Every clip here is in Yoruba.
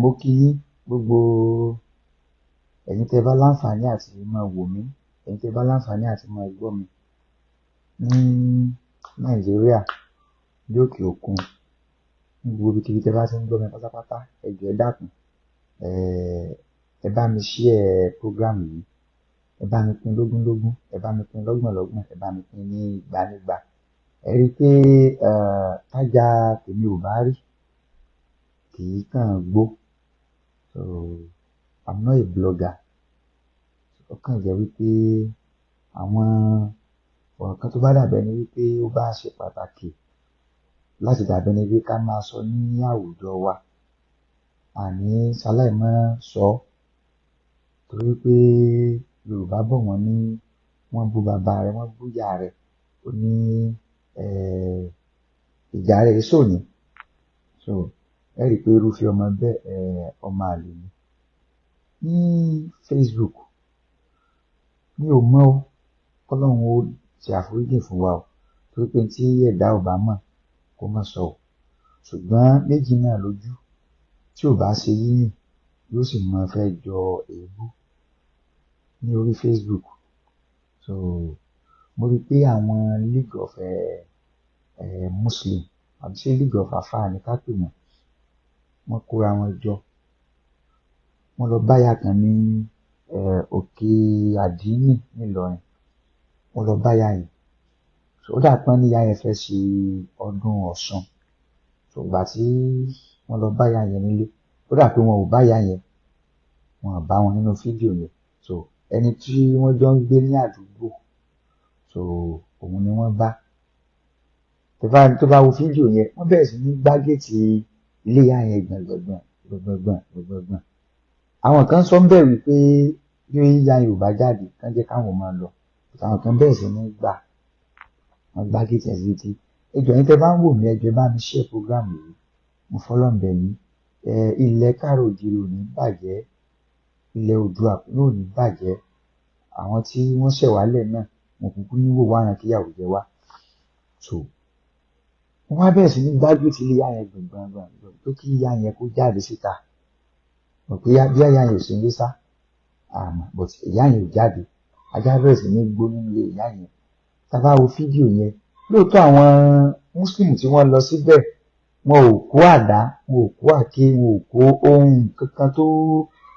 Mo kí yín gbogbo ẹ̀yin tẹ́ bá láǹfààní àti máa wò mí, ẹ̀yin tẹ́ bá láǹfààní àti máa gbọ́ mi ní Nàìjíríà, ní òkè òkun, ní gbogbo ibikíbi tẹ́ bá ti ń gbọ́ mi pátápátá, ẹ jọ̀ọ́ ẹ dákun, ẹ bá mi share program yìí, ẹ bá mi pín lógúnlógún, ẹ bá mi pín lọ́gbọ̀nlọ́gbọ̀n, ẹ bá mi pín ní igbanígba. Ẹ rí i pé tájà tèmi ò bá rí, kì í kàn gbó. So I'm not a blogger. Ó kàn jẹ́ wípé àwọn ọ̀rọ̀ kan tó bá dàbẹ́ ni wípé ó bá ṣe pàtàkì láti dàbẹ́ ni wípé ká máa sọ ní àwùjọ wa. Àní ṣaláì máa sọ torí pé Yorùbá bọ̀ wọ́n ní wọ́n bú bàbá rẹ̀, wọ́n bú ìyá rẹ̀, ó ní ìjà rẹ̀ sóní. So ẹ rí i pé irúfẹ́ ọmọ bẹ́ẹ̀ ọmọ àlè ni. Ní Facebook mi ò mọ̀ o, Ọlọ́run ó ṣe àforíjì fún wa o torí pé tí ẹ̀dá ò bá mọ̀ kó má sọ o. Ṣùgbọ́n méjì náà lójú tí ò bá ṣe yíyìn yóò sì máa fẹ́ jọ èébú ní orí Facebook. So mo rí i pé àwọn League of Muslim àbí ṣe League of Afa ní ká pè wọ́n kóra wọn jọ. Wọ́n lọ báyà kan ní òkè àdínì nílọrin. Wọ́n lọ báyà yẹn. So ó dà pọ́n níyà yẹn fẹ́ ṣe ọdún Ọ̀ṣun. So ìgbà tí wọ́n lọ báyà yẹn nílé, ó dà pé wọn ò báyà yẹn, wọn ò bá wọn nínú fídíò yẹn. So ẹni tí wọ́n jọ ń gbé ní àdúgbò, so òun ni wọ́n bá. Tó bá wo fídíò yẹn, wọ́n bẹ̀rẹ̀ sí ní gbá géètì ilé ìyá yẹn gbọ̀ngbọ̀ngbọ̀n. Àwọn kan sọ ń bẹ̀ wípé bí ìyá yẹn ò bá jáde kán jẹ́ káwọn máa lọ. Àwọn kan bẹ̀rẹ̀ sí ní wọ́n gbá géètì ẹ̀ sí ti. Ẹ jọ̀ọ́ ẹ̀yin tẹ́ bá ń wò mí, ẹ jọ̀ọ́ ẹ bá mi share program yìí. Mo fọlọ́run bẹ̀ yín. Ilẹ̀ Káàárọ̀ Oòjíire ò ní bàjẹ́, ilẹ̀ Oòduà náà ò ní bàjẹ́. Àwọn tí wọ́n ṣẹ̀ wálẹ̀ náà wọn kúkú ní wò wárán kíyàwó jẹ wá. So wọ́n wá bẹ̀rẹ̀ sí ní gbá géètì ilé ìyá yẹn gbọ̀ngbọ̀ngbọ̀n tó kí ìyá yẹn kó jáde síta. Mọ̀ pé bí ìyá yẹn ò sí ní sá, but ìyá yẹn ò jáde. Ajá bẹ̀rẹ̀ sí ní gbó nínú ilé ìyá yẹn. Tá bá wo fídíò yẹn, lóòótọ́ àwọn Muslim tí wọ́n lọ síbẹ̀, wọn ò kó àdá, wọn ò kó àáké, wọn ò kó ohun kankan tó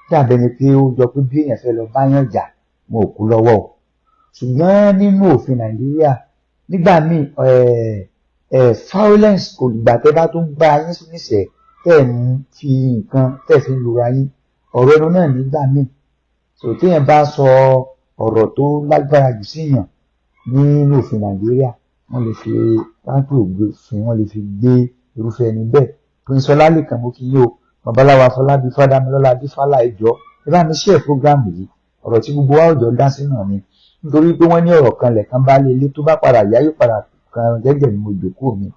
dàbẹ̀ ni pé ó jọ pé bí èèyàn fẹ́ lọ báyàn jà, wọn ò kó lọ́wọ́ o. Ṣùgbọ́n nínú òfin Nàìjíríà, nígbà míì violence kò gbà tẹ́ bá tó ń bá yín níṣẹ́ tẹ́ ń fi nǹkan tẹ́ fi ń lura yín. Ọ̀rọ̀ ẹnu náà nígbà míì. So téèyàn bá sọ ọ̀rọ̀ tó lágbára jù síyàn nínú òfin Nàìjíríà, wọ́n lè fi ráńpẹ́ òfin, wọ́n lè fi gbé irúfẹ́ ẹni bẹ́ẹ̀. Prince Ọlálékan mo kí yín o, Babaláwo Afọlábí Fádámilọ́lá Adífálà ẹjọ́ ẹ bá mi share program yìí. Ọ̀rọ̀ tí gbogbo wa ọjọ́ dá sí náà ni nítorí pé wọ́n ní ọ̀rọ̀ kan lẹ̀kan bá lé ilé tó bá padà yá yóò padà kan gẹ́gẹ́ bí mo jòkó mi.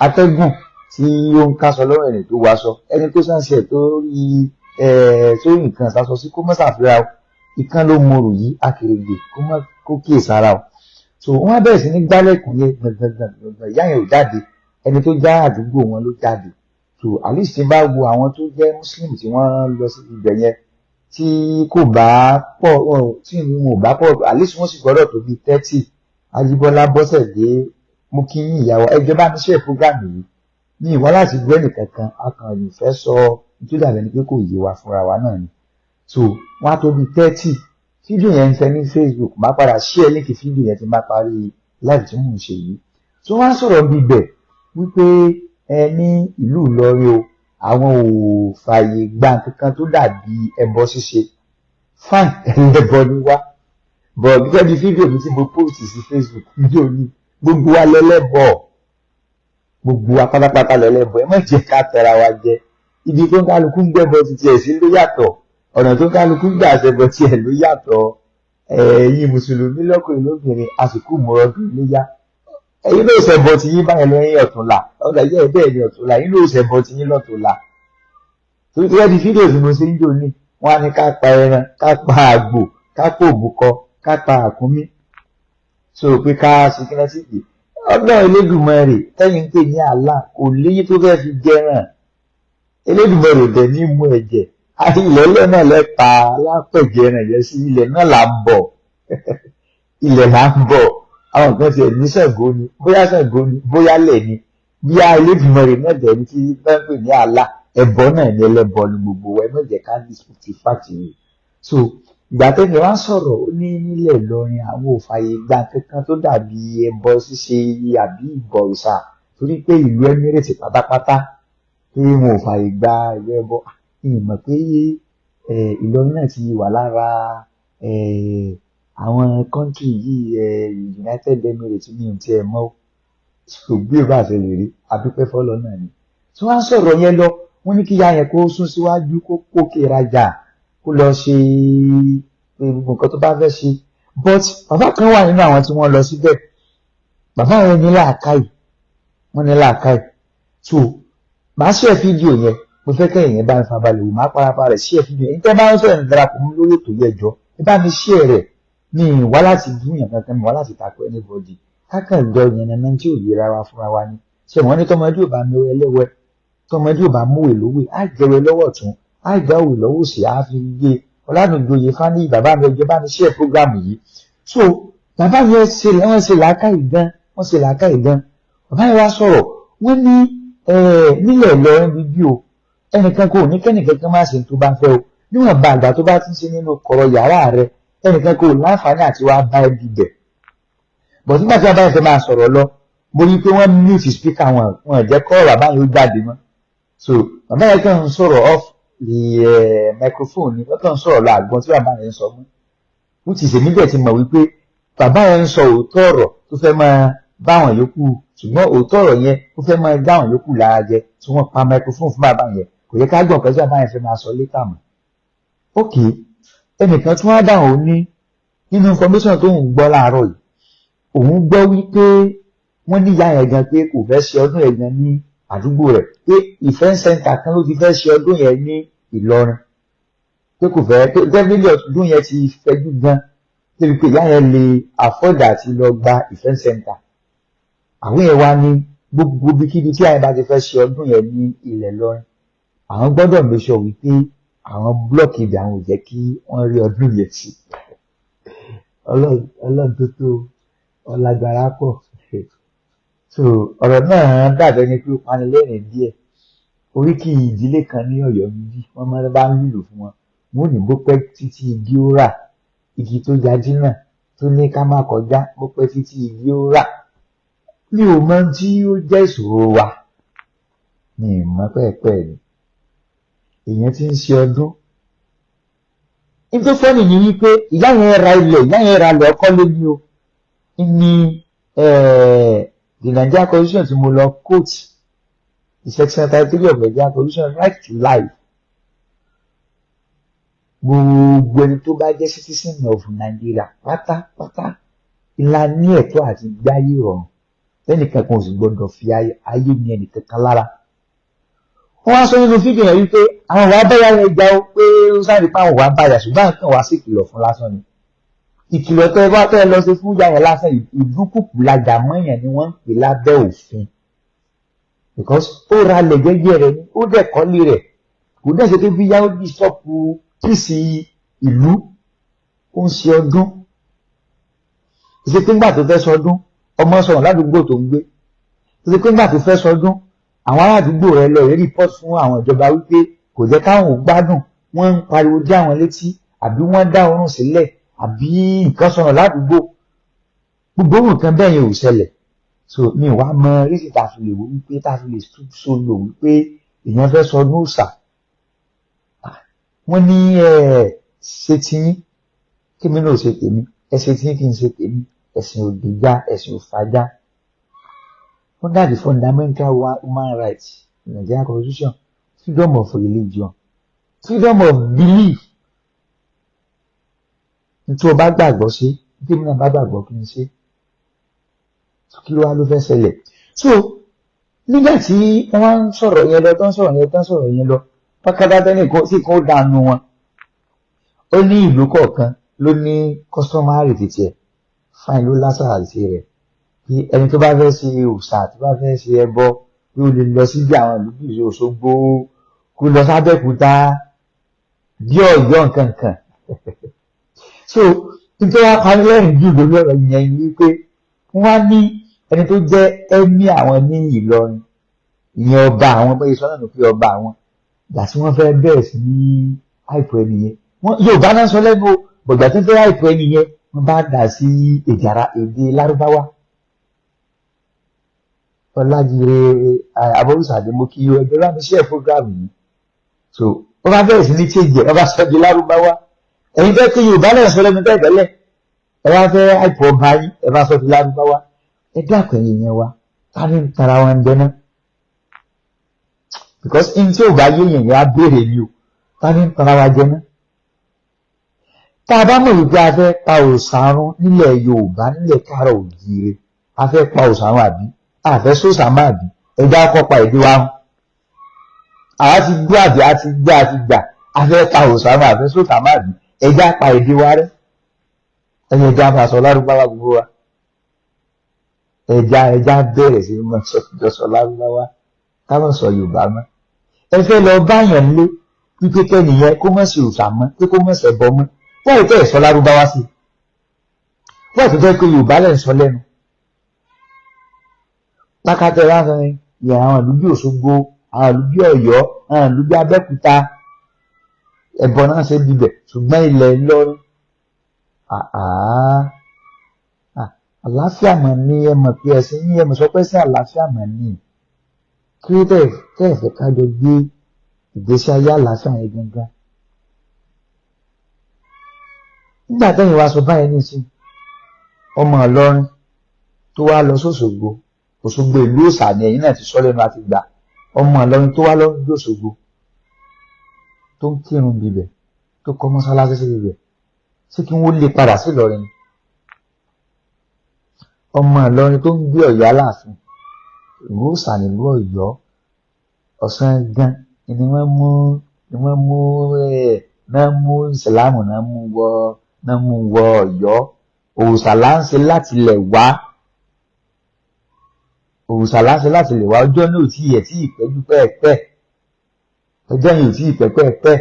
Atẹ́gùn tí ó ń kásọ lọ́rọ̀ ẹni tó wáṣọ, ẹni tó ṣàṣẹ tó rí sórí nǹkan ìsásọ sí kó mọ́ ṣàfihàn o. Ìkan ló morò yìí akèrègbè kó kíyè sára o. So wọ́n á bẹ̀rẹ̀ sí ní gbálẹ̀kùn yẹn gbọ̀ngbọ̀ngbọ̀ngbọ̀n, ìyá yẹn ò jáde, ẹni tó já àdúgbò wọn ló jáde. So at least tí bá wo àwọn tó jẹ́ Muslim tí wọ́n lọ sí ibẹ̀ yẹn tí kò bá pọ̀, tí wọn ò bá pọ̀, at least wọ́n sì gbọ́dọ̀ tó bí 30. Ajíbọ́lá Bọ́sẹ̀dé mo kí yín ìyàwó, ẹ jọ̀ọ́ bá mi share program yìí. Ní ìwá láti gbọ́ ẹnìkankan, a kàn lè fẹ́ sọ tó dàbẹ̀ ni pé kò yé wa fúnra wa náà ni. So wọ́n á tó bí 30. Fídíò yẹn ń fẹ́ ní Facebook, máa padà share link fídíò yẹn tí máa parí live tí mò ń ṣe yìí. So wọ́n á sọ̀rọ̀ bíbẹ̀ wípé ní ìlú Ìlọrin o, àwọn ò fààyè gba nǹkan tó dàbí ẹbọ ṣíṣe. Fine, ẹlẹ́bọ ni wá. But gẹ́gẹ́ bí fídíò mi tí mo post sí Facebook fídíò ní gbogbo wa lẹ́lẹ́bọ, gbogbo wa pátápátá lẹ́lẹ́bọ. Ẹ má jẹ́ ká tẹra wa jẹ. Ibi tó ń kálukú ń gbẹ́bọ ti tiẹ̀ sí ló yàtọ̀, ọ̀nà tó ń kálukú ń gbà ṣẹbọ tiẹ̀ ló yàtọ̀. Ẹ̀yin mùsùlùmí lọ́kùnrin lóbìnrin àsìkò mọ̀ọ́dún níyà. Ẹ̀yin ló ṣẹbọ ti yín báyẹn lẹ́yìn ọ̀túnla, ọ̀dà jẹ́ bẹ́ẹ̀ ni ọ̀túnla, ẹ̀yin ló ṣẹbọ ti yín lọ́túnla. Torí tí wọ́n di fídíò tí mo ṣe ń jò ní, wọ́n á ní ká pa ẹran, ká pa àgbò, ká pa òbúkọ, ká pa àkúnmí. So pé ká ṣe kí lọ́sí ìdè. Ọlọ́run Elédùmarè tẹ́yìn ń pè ní Allah kò léyìn tó fẹ́ fi jẹran. Elédùmarè dẹ̀ ní mú ẹ̀jẹ̀ ilẹ̀ ilẹ̀ náà lẹ́pa lápẹ̀jẹ̀ rẹ̀ yẹ sí ilẹ̀ náà là ń bọ̀ ilẹ̀ là ń bọ̀ àwọn kan tiẹ̀ ní Ṣàngó ni bóyá lẹ̀ ni bíyá Elédùmarè náà dẹ̀ ní tí wọ́n pè ní àlá ẹ̀bọ náà ní ẹlẹ́bọ ní gbogbo wa ẹ má jẹ́ ká ní fifty so ìgbà tẹ́ni wá sọ̀rọ̀ ó ní nílẹ̀ Ìlọrin àwọn ò fààyè gba kankan tó dàbí ẹbọ ṣíṣe àbí ìbọ̀rìṣà torí pé ìlú Emirates pátápátá pé wọn ò fààyè gba ìlú ẹbọ ìmọ̀ pé Ìlọrin náà ti wà lára àwọn kọ́ńtì yìí United Emirates ní ti ẹ̀ mọ́ kò gbé bá a ṣe lè rí adúpẹ́ fọ́lọ́ náà ni tí wọ́n á sọ̀rọ̀ yẹn lọ wọ́n ní kí ya yẹn kó sún síwájú kó kókè rajà kó lọ ṣe gbogbo nǹkan tó bá fẹ́ ṣe but bàbá kan wà nínú àwọn tí wọ́n lọ síbẹ̀ bàbá yẹn ní làákàyè wọ́n ní làákàyè so màá ṣe fídíò yẹn mo fẹ́ kẹ́yìn yẹn bá mi fabalẹ̀ wò má parapa rẹ̀ ṣe fídíò yẹn tẹ́ bá ń sọ̀rọ̀ ní darapọ̀ mú lórí ètò yẹn jọ ẹ bá mi ṣe rẹ̀ ní ìwá láti dúnyàn kankan mi wá láti takò anybody kákan jọ yẹn náà tí ò yẹra wa fúnra wa ni ṣé wọ́n ní tọmọdé ò bá mẹwẹ ẹlẹ́wẹ́ tọmọdé ò bá múwèé lówè á jẹwẹ lọ́wọ́ tún á gbà òwe lọ́wọ́ òsì á fi gbé Ọlánújoyè Fáníyì bàbá mi ẹjọ́ bá mi ṣe prógrámù yìí so bàbá mi wọ́n ṣe làákàyè gan bàbá yẹn wá sọ̀rọ̀ wọ́n ní nílẹ̀ Ìlọrin bíbí o ẹnìkan kò ní kẹ́nìkan kan máa ṣe tó bá fẹ́ o níwọ̀n bá àgbà tó bá ti ń ṣe nínú kọ̀rọ̀ yàrá rẹ ẹnìkan kò láǹfààní àti wá bá ẹbí bẹ̀ bọ̀ nígbà tí bàbá yẹn fẹ́ máa sọ̀rọ̀ lọ mo rí i pé wọ́n mute speaker wọn jẹ́ kọ́ bàbá yẹn ó jáde mọ́ so bàbá yẹn kàn ń sọ̀rọ̀ off the microphone ni wọ́n kàn ń sọ̀rọ̀ lọ àgbọn tí bàbá yẹn ń sọ mú wọ́n ti ṣèmí bẹ̀ ti mọ̀ wípé bàbá yẹn ń sọ òótọ́ ọ̀rọ̀ tó fẹ́ máa bá àwọn yòókù ṣùgbọ́n òótọ́ ọ̀rọ̀ yẹn ó fẹ́ máa dá àwọn yòókù lára jẹ tí wọ́n pa microphone fún bàbá yẹn kò yẹ ká gbọ̀n pẹ́ tí bàbá yẹn fẹ́ máa sọ létà mọ́ ok ẹnìkan tí wọ́n dà ó ní nínú information tó ń gbọ́ láàárọ̀ yìí òun gbọ́ wípé wọ́n ní ìyá yẹn gan pé kò fẹ́ ṣe ọdún yẹn gan ní àdúgbò rẹ̀ pé ìfẹ́ center kan ló ti fẹ́ ṣe ọdún yẹn ní Ìlọrin pé kò fẹ́ pé definitely ọdún yẹn ti fẹ́jú gan débi pé ìyá yẹn lè afford àti lọ gba ìfẹ́ center àwọn yẹn wá ní gbogbo ibikíbi tí àyè bá ti fẹ́ ṣe ọdún yẹn ní ilẹ̀ Ìlọrin àwọn gbọ́dọ̀ make sure wípé àwọn blọọkì ibẹ̀ àwọn ò jẹ́ kí wọ́n rí ọdún yẹn sí ọlọ́run tó ọlágbára pọ̀ so ọ̀rọ̀ náà dàbẹ́ ni pé ó panilẹ́rìn díẹ̀ oríkì ìdílé kan ní Ọ̀yọ́ níbí wọ́n máa bá ń lùlù fún wọn wọn ò ní bó pẹ́ títí igi ó rà igi tó yají náà tó ní ká má kọjá bó pẹ́ títí igi ó rà mi ò mọ tí ó jẹ́ ìṣòro wa mi ò mọ pẹ́ẹ́pẹ́ẹ́ ni èèyàn ti ń ṣe ọdún nítorí fọ́nì ni wípé ìyá yẹn ra ilẹ̀ ọkọ́ lóní o ní the Nigeria Constitution tí mo lọ quote the section 33 of Nigeria Constitution right to life gbogbo ẹni tó bá jẹ́ citizen of Nigeria pátápátá ńlá ní ẹ̀tọ́ àti gbáyé rọrùn lẹ́nìkan kan ò sì gbọdọ̀ fi ayé ní ẹnìkan kan lára wọ́n wá sọ nínú fídíò yẹn wípé àwọn wàá báyà yẹn já ó pé ó sáré pa àwọn wàá báyà ṣùgbọ́n nǹkan wàá sì kìlọ̀ fún lásán ni ìkìlọ̀ tẹ́ bá tẹ́ lọ sí fún yàyẹn lásán ìdúkùkù lajà mọ́yàn ni wọ́n ń pè lábẹ́ òfin because ó ra lẹ̀ jẹ́jẹ́ rẹ̀ ni ó dẹ̀ kọ́lé rẹ̀ kò dẹ̀ ṣe pé bí yá ó bí ṣọ́ọ̀pù kìsì ìlú ó ń ṣe ọdún ṣe pé ńgbà tó fẹ́ sọdún ọmọ sọ̀rọ̀ ládùúgbò tó ń gbé ṣe pé ńgbà tó fẹ́ sọdún àwọn aládùúgbò rẹ̀ lọ rí report fún àwọn ìjọba wípé kò jẹ́ káwọn ò gbádùn wọ́n ń pariwo dé àwọn létí àbí wọ́n dá oorun sílẹ̀ àbí nǹkan sọ̀rọ̀ ládùúgbò gbogbo nǹkan bẹ́ẹ̀ yẹn ò ṣẹlẹ̀ so mi ò wá mọ rísì tá a fi lè wò wípé tá a fi lè sọlọ wípé èèyàn fẹ́ sọdún òòṣà wọ́n ní ṣe tiyín kí mi náà ṣe tèmi ẹ ṣe tiyín kí n ṣe tèmi ẹ̀sìn òdìjà ẹ̀sìn òfàjà under the fundamental human rights in Nigeria Constitution freedom of religion freedom of belief nítorí o bá gbàgbọ́ sí bí mi náà bá gbàgbọ́ kí n ṣe kí ló wá ló fẹ́ ṣẹlẹ̀ so nígbà tí wọ́n ń sọ̀rọ̀ yẹn lọ tó ń sọ̀rọ̀ yẹn lọ pákádá tẹ́lẹ̀ tí kò dànù wọn ó ní ìlú kọ̀ọ̀kan ló ní customary títí ẹ̀ fáìn ló lásàrà sí rẹ̀ kí ẹni tó bá fẹ́ ṣe òòṣà tó bá fẹ́ ṣe ẹbọ bí ó lè lọ síbi àwọn ìlú bíi Òṣogbo kó lọ sábẹ́kúta bí Ọ̀yọ́ nǹkan kan so nítorí wá parí lẹ́rìn jù lórí ọ̀rọ̀ yẹn ni wípé wọ́n á ní ẹni tó jẹ́ ẹ̀mí àwọn ní Ìlọrin ìyẹn ọba àwọn bóyá sọ́nà ló fi ọba àwọn ìgbà tí wọ́n fẹ́ bẹ̀rẹ̀ sí ní àìpọ̀ ẹni yẹn Yorùbá náà sọ lẹ́nu bọ̀gbà tí wọ́n fẹ́ àìpọ̀ ẹni yẹn wọ́n bá dà sí èdè Lárúbáwá Ọlájire Abọ́rúsàdé mo kí o ẹgbẹ́ láti ṣe program yìí so wọ́n bá bẹ̀rẹ̀ sí ní change wọ́n bá sọ di Lárúbáwá ẹ̀yin fẹ́ kí Yorùbá náà sọ lẹ́nu tẹ́lẹ̀ ẹ wá fẹ́ àìpọ̀ ọba yín ẹ bá sọ di Lárúbáwá ẹ dákun ẹ̀yin yẹn wá ká ní tara wọn jẹ náà because in tí ò bá yé yẹn yẹn á béèrè ni o ká ní tara wa jẹ náà tá a bá mọ̀ wípé a fẹ́ pa òòṣàrún nílẹ̀ Yorùbá nílẹ̀ Káàárọ̀ Oòjíire a fẹ́ pa òòṣàrún àbí a fẹ́ sóòṣà má àbí ẹja kọ́ pa èdè wa hàn àwa ti gbọ́ àbí a ti gbà a fẹ́ pa òòṣàrún a fẹ́ sóòṣà má àbí ẹja pa èdè wa rẹ́ ẹni ẹja bá sọ Lárúbáwá gbogbo wa ẹja bẹ̀rẹ̀ sí ní sọ Lárúbáwá ká má sọ Yorùbá mọ́ ẹ fẹ́ lọ báyàn lé wípé kẹ́nìyẹn kó má ṣe òòṣà mọ́ pé kó má ṣẹbọ mọ́ wọ́n ò tẹ́ ẹ̀ sọ Lárúbáwá sí wọ́n tó jẹ́ pé Yorùbá lẹ̀ ń sọ lẹ́nu lákàtẹ́ lásán ni ìyá àwọn ìlú bí Òṣogbo àwọn ìlú bí Ọ̀yọ́ àwọn ìlú bí Abẹ́òkúta ẹ̀bọ náà ṣe bíbẹ̀ ṣùgbọ́n ilẹ̀ Ìlọrin àlàáfíà mọ̀ ní ẹ mọ̀ pé ẹ̀sìn yín ẹ mọ̀ sọ pé sí àlàáfíà mọ̀ ní kí ó tẹ̀ fẹ́ kájọ gbé ìgbésí ayé àlàáfíà yẹn gangan. Nígbà tẹ́yìn wá sọ báyìí nísìn ọmọ Ìlọrin tó wá lọ sóṣogbo Òṣogbo ìlú òòṣà ni ẹ̀yin náà ti sọ lẹ́nu àti gbà ọmọ Ìlọrin tó wá lọ́dún Òṣogbo tó ń kírun bíbẹ̀ tó kọ́ mọ́sálásí sí bíbẹ̀ sí kí wọ́n lè padà sí Ìlọrin ọmọ Ìlọrin tó ń gbé Ọ̀yọ́ Aláàfin ìlú òòṣà nílùú Ọ̀yọ́ Ọ̀ṣun gan ni wọ́n mú ìsìlámù náà mú wọ Ọ̀yọ́ òòṣà láǹṣe láti lẹ̀ wá ọjọ́ náà ò tí ì pẹ́jú pẹ́ẹ́pẹ́ ọjọ́ yìí ò tí ì pẹ́pẹ́pẹ́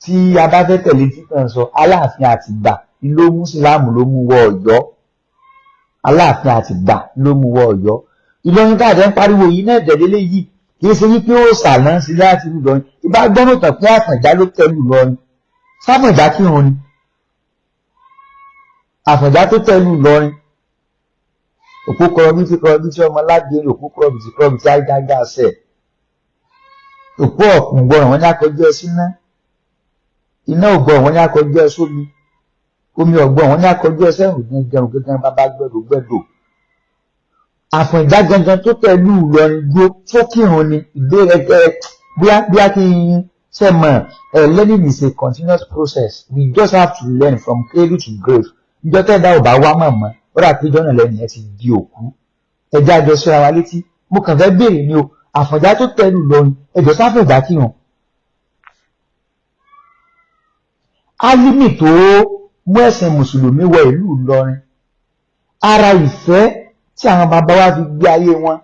tí a bá fẹ́ tẹ̀lé títàn sọ Aláàfin Àtìbà ló mú ìsìlámù ló mú wọ Ọ̀yọ́ Aláàfin Àtìbà ló mú wọ Ọ̀yọ́ Ìlọrin káàdé ń pariwo yìí náà dẹ̀dẹ́lé yìí kì í ṣe wípé òòṣà náà sí láti ìlú Ìlọrin ìbá gbọ́nà tàn pé Àfọ̀njá ló tẹ̀lú Ìlọrin sáfọ̀njá kírun ni Àfọ̀njá tó tẹ̀lú Ìlọrin òkú kọrọbí tí ọmọ aládé òkú kọrọbí tí ágágá ṣẹ òkú ọ̀kùn gbọ́ràn wọn ní akọjú ẹ síná iná ògbọ́n wọn ní akọjú ẹ sómi omi ọ̀gbọ́n wọn ní akọjú ẹ sẹ́rùn gẹ́gẹ́ bàbá gbẹ́dọ̀ Àfọ̀njá gangan tó tẹ̀lú Ìlọrin dúró tó kírun ni ìbéèrè bí a kì í ṣe mọ̀ learning is a continuous process we just have to learn from cradle to grave ìjọ tẹ́ẹ̀dá ò bá wá mọ̀mọ́ ó rà pé jọ́nà lẹ́nu yẹn ti di òkú ẹja àjọ síra wa létí mo kàn fẹ́ béèrè ni o Àfọ̀njá tó tẹ̀lú Ìlọrin ẹjọ́ sáfẹ̀dá kírun Álímì tó mú ẹ̀sìn mùsùlùmí wọ ìlú Ìlọrin ara ìfẹ́ tí àwọn bàbá wa fi gbé ayé wọn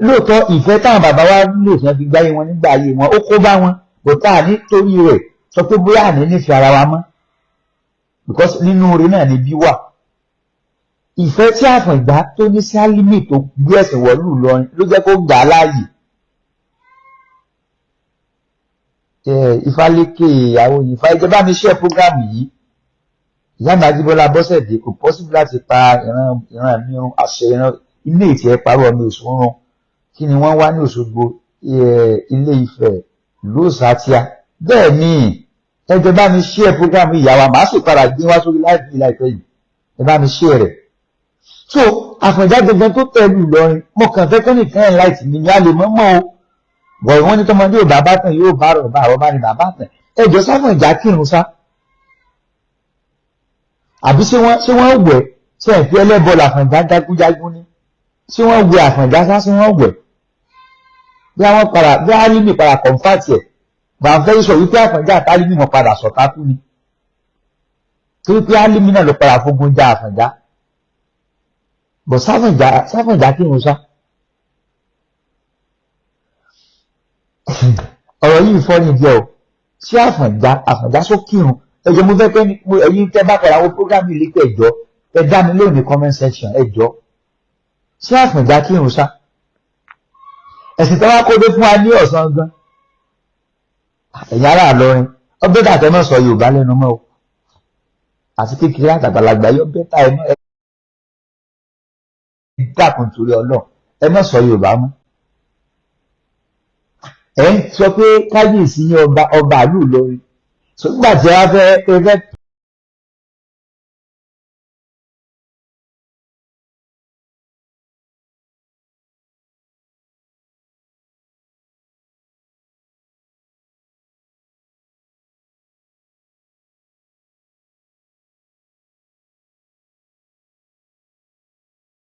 lóòótọ́ ìfẹ́ táwọn bàbá wa lò tí wọ́n fi gbé ayé wọn nígbà ayé wọn ó kó bá wọn bọ̀tá nítorí rẹ̀ sọ pé bóyá àní nífẹ̀ẹ́ ara wa mọ́ because nínú oore náà ni bí wà ìfẹ́ tí Àfọ̀njá tó ní sí Álímì tó gbé ẹ̀sìn wọ̀lú Ìlọrin ló jẹ́ kó gbà á láàyè Ifálékè àwọn Ifá ìjọba mi ṣe prógámù yìí ìyá mi Ajíbọ́lá Bọ́sẹ̀dé kò pọ́sibú láti pa ìran mi àṣẹ ìran ilé ìtì ẹ parọ́ ọmọ Òṣùwọ̀n kí ni wọ́n wá ní Òṣogbo Ilé Ifẹ̀ ìlú òṣàtíà bẹ́ẹ̀ ni ẹjọ́ bá mi ṣe prógámù ìyàwó màá sì padà gbé wá sórí láìpẹ́ láìpẹ́ yìí ẹ bá mi ṣe rẹ̀ so Àfọ̀njá gangan tó tẹ̀lú Ìlọrin mo kàn fẹ́ kẹ́nìkan ẹ̀ láìsí mi ní a lè mọ́mọ́ o bọ̀ wọ́n ní tọmọdé ò bàbá tàn yóò bá rọ̀ bá àrọ́bá ni bàbá tàn ẹjọ́ sáfọ̀njá kírun sá àbí ṣé wọ́n wẹ̀ ṣé ẹ̀fí ẹlẹ́bọ l'Àfọ̀njá jágúnjágún ní ṣé wọ́n wẹ̀ Àfọ̀njá sá ṣé wọ́n wẹ̀ bí Álímì padà kọ̀ǹfàtì ẹ̀ bá ń fẹ́ sọ wípé Àfọ̀njá àti Álímì wọn padà sọ̀tá kú ni torí pé Álímì náà ló padà fógun já Àfọ̀njá bọ̀ sáfọ̀njá kírun sá ọ̀rọ̀ yìí fọ́ ní ìdí ẹ̀ o ṣé Àfọ̀njá sókìrun ẹjọ́ mo fẹ́ pé ẹ̀yin tẹ́ bá padà wo program yìí lépe ẹ̀jọ́ ẹ dá mi lónìí comment section ẹ̀jọ́ ṣé Àfọ̀njá kírun sá ẹ̀sìn tó wá kó dé fún wa ní ọ̀sán gan ẹ̀yin ará Ìlọrin ọbẹ̀ dàtẹ́ náà sọ Yorùbá lẹ́nu mọ́ o àti kékeré àtàgbàlagbà yóò bẹ́tà ẹ náà ẹ dàkùn torí Ọlọ́run ẹ má sọ Yorùbá mọ́ ẹ ń sọ pé kábíyèsí ní ọba àlú Ìlọrin ṣùgbọ́n tí a fẹ́